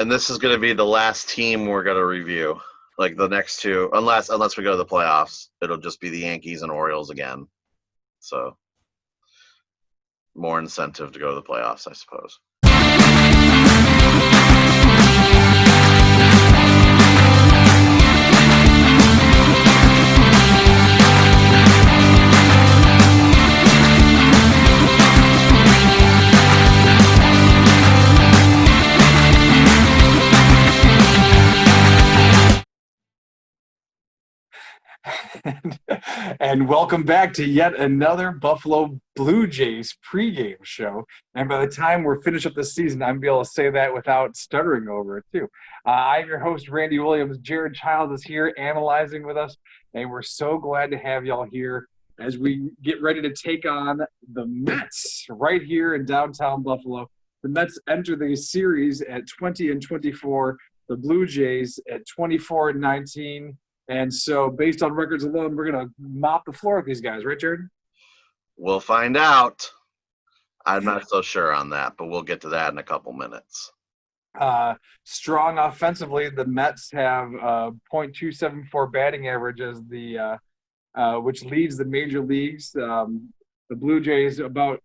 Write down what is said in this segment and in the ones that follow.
And this is going to be the last team we're going to review. Like the next two, unless we go to the playoffs, it'll just be the Yankees and Orioles again. So more incentive to go to the playoffs, I suppose. And welcome back to yet another Buffalo Blue Jays pregame show. And by the time we're finished up this season, I'm going to be able to say that without stuttering over it, too. I'm your host, Randy Williams. Jared Childs is here analyzing with us, and we're so glad to have y'all here as we get ready to take on the Mets right here in downtown Buffalo. The Mets enter the series at 20-24, the Blue Jays at 24-19. And so, based on records alone, we're going to mop the floor with these guys, right, Jared? We'll find out. I'm not so sure on that, but we'll get to that in a couple minutes. Strong offensively, the Mets have .274 batting average as which leads the major leagues. The Blue Jays about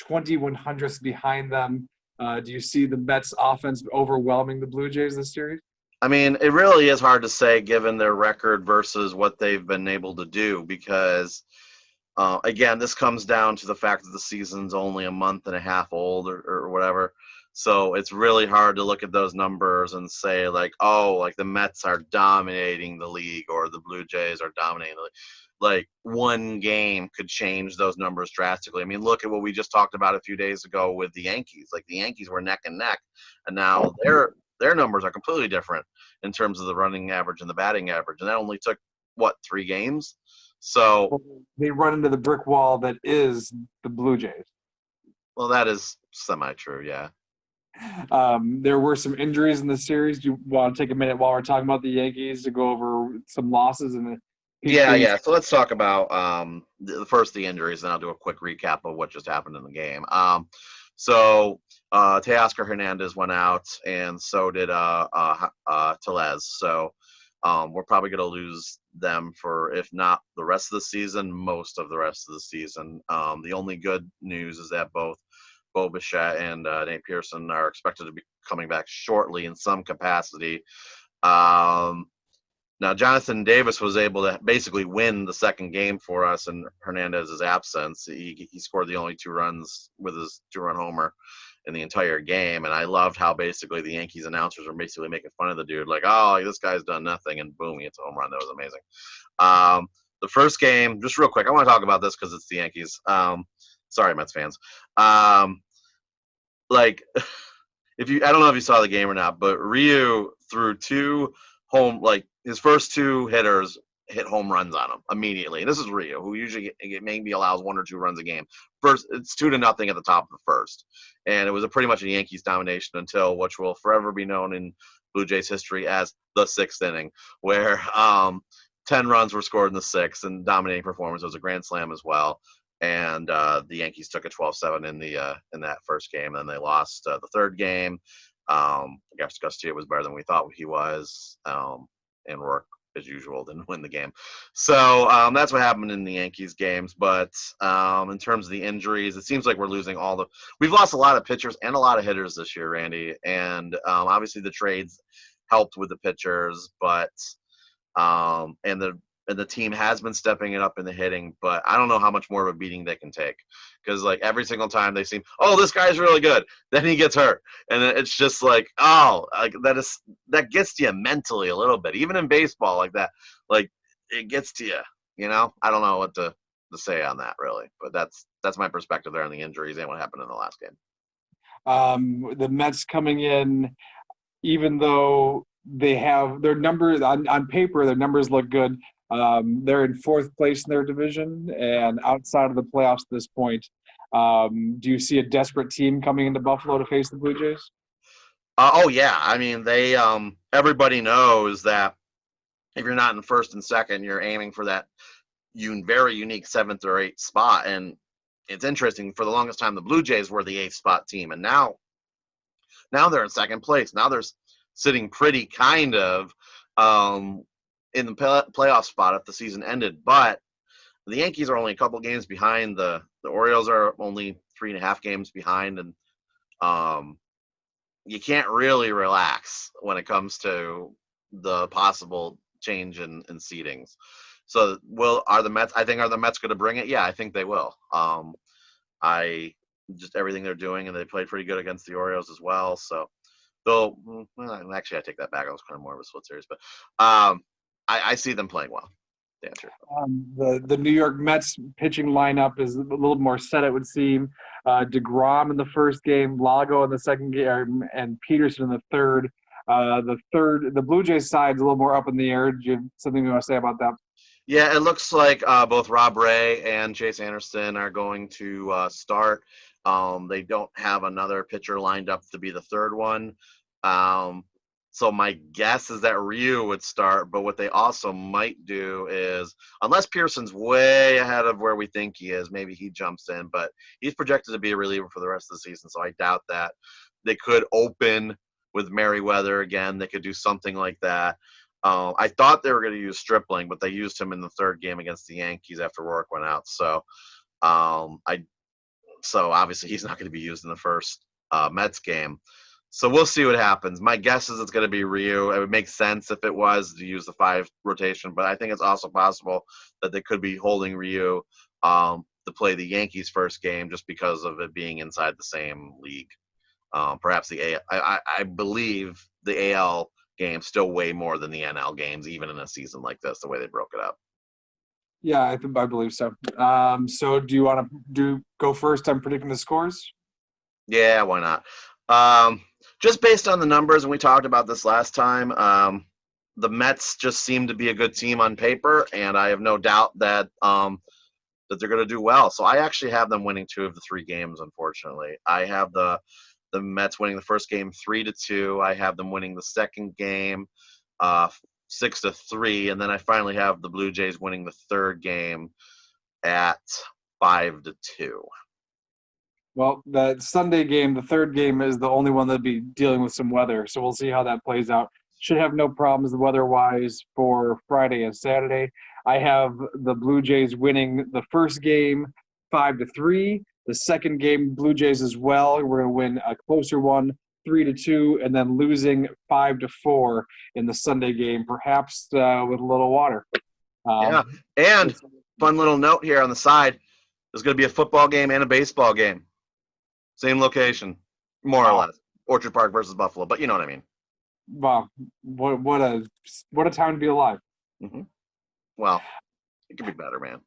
2,100ths behind them. Do you see the Mets offense overwhelming the Blue Jays this series? I mean, it really is hard to say given their record versus what they've been able to do because, again, this comes down to the fact that the season's only a month and a half old or whatever. So it's really hard to look at those numbers and say, like, oh, like the Mets are dominating the league or the Blue Jays are dominating the league. Like, one game could change those numbers drastically. I mean, look at what we just talked about a few days ago with the Yankees. Like, the Yankees were neck and neck, and now their numbers are completely different in terms of the running average and the batting average. And that only took, 3 games? So they run into the brick wall that is the Blue Jays. Well, that is semi-true, yeah. There were some injuries in the series. Do you want to take a minute while we're talking about the Yankees to go over some losses? Yeah. So let's talk about first the injuries, and I'll do a quick recap of what just happened in the game. So Teoscar Hernandez went out, and so did Tellez. So we're probably going to lose them for, if not the rest of the season, most of the rest of the season. The only good news is that both Bichette and Pearson are expected to be coming back shortly in some capacity. Now, Jonathan Davis was able to basically win the second game for us in Hernandez's absence. He scored the only 2 runs with his 2-run homer in the entire game, and I loved how basically the Yankees announcers were basically making fun of the dude, like, oh, this guy's done nothing, and boom, he hits a home run. That was amazing. The first game, just real quick, I want to talk about this because it's the Yankees. Sorry, Mets fans. Like, I don't know if you saw the game or not, but Ryu threw 2 his first 2 hitters hit home runs on him immediately. And this is Ryu, who usually maybe allows 1 or 2 runs a game. First, it's 2-0 at the top of the first. And it was pretty much a Yankees domination until, which will forever be known in Blue Jays history as the 6th inning, where 10 runs were scored in the 6th, and dominating performance. It was a grand slam as well. And the Yankees took a 12-7 in that first game. And then they lost the third game. I guess Garcia was better than we thought he was. And Roark, as usual, didn't win the game. So that's what happened in the Yankees games. But in terms of the injuries, it seems like we're losing we've lost a lot of pitchers and a lot of hitters this year, Randy. And obviously the trades helped with the pitchers, but and the team has been stepping it up in the hitting, but I don't know how much more of a beating they can take. Because, like, every single time they seem, oh, this guy's really good. Then he gets hurt. And it's just like, oh, like that gets to you mentally a little bit. Even in baseball like that, like, it gets to you, you know? I don't know what to say on that, really. But that's my perspective there on the injuries and what happened in the last game. The Mets coming in, even though they have their numbers on paper, their numbers look good. They're in 4th place in their division and outside of the playoffs at this point. Do you see a desperate team coming into Buffalo to face the Blue Jays? Oh, yeah. I mean, they everybody knows that if you're not in 1st and 2nd, you're aiming for that very unique 7th or 8th spot. And it's interesting. For the longest time, the Blue Jays were the 8th spot team. And now Now they're in second place. Now they're sitting pretty kind of in the playoff spot if the season ended. But the Yankees are only a couple games behind. The Orioles are only 3.5 games behind, and you can't really relax when it comes to the possible change in seedings. So are the Mets going to bring it? Yeah, I think they will. I just everything they're doing, and they played pretty good against the Orioles as well. So actually, I take that back. I was kind of more of a split series, but I see them playing well. The answer. The New York Mets pitching lineup is a little more set, it would seem. deGrom in the first game, Lugo in the second game, and Peterson in the third. The Blue Jays side is a little more up in the air. Do you have something you want to say about that? Yeah, it looks like both Robbie and Chase Anderson are going to start. They don't have another pitcher lined up to be the third one. So my guess is that Ryu would start, but what they also might do is, unless Pearson's way ahead of where we think he is, maybe he jumps in, but he's projected to be a reliever for the rest of the season, so I doubt that. They could open with Merryweather again. They could do something like that. I thought they were going to use Stripling, but they used him in the third game against the Yankees after Roark went out. So, so obviously he's not going to be used in the first Mets game. So we'll see what happens. My guess is it's going to be Ryu. It would make sense if it was to use the 5 rotation, but I think it's also possible that they could be holding Ryu to play the Yankees first game just because of it being inside the same league. Perhaps I believe the AL games still way more than the NL games, even in a season like this, the way they broke it up. Yeah, I believe so. So do you want to go first on predicting the scores? Yeah, why not? Just based on the numbers, and we talked about this last time, the Mets just seem to be a good team on paper, and I have no doubt that that they're going to do well. So I actually have them winning 2 of the 3 games, unfortunately. I have the Mets winning the first game 3-2. I have them winning the second game 6-3, and then I finally have the Blue Jays winning the third game at 5-2. Well, the Sunday game, the third game, is the only one that'll be dealing with some weather, so we'll see how that plays out. Should have no problems weather-wise for Friday and Saturday. I have the Blue Jays winning the first game 5-3. The second game, Blue Jays as well. We're going to win a closer one, 3-2, and then losing 5-4 in the Sunday game, perhaps with a little water. Yeah, and fun little note here on the side: there's going to be a football game and a baseball game, same location, more or less. Orchard Park versus Buffalo, but you know what I mean. Wow, what a time to be alive. Mm-hmm. Well, it could be better, man.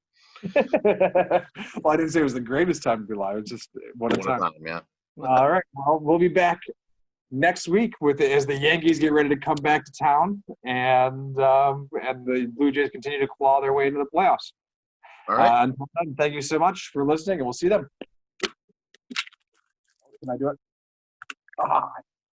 Well, I didn't say it was the greatest time to be alive. It's just what a time. Yeah. All right. Well, we'll be back next week as the Yankees get ready to come back to town and the Blue Jays continue to claw their way into the playoffs. All right. Until then, thank you so much for listening, and we'll see them. Can I do it?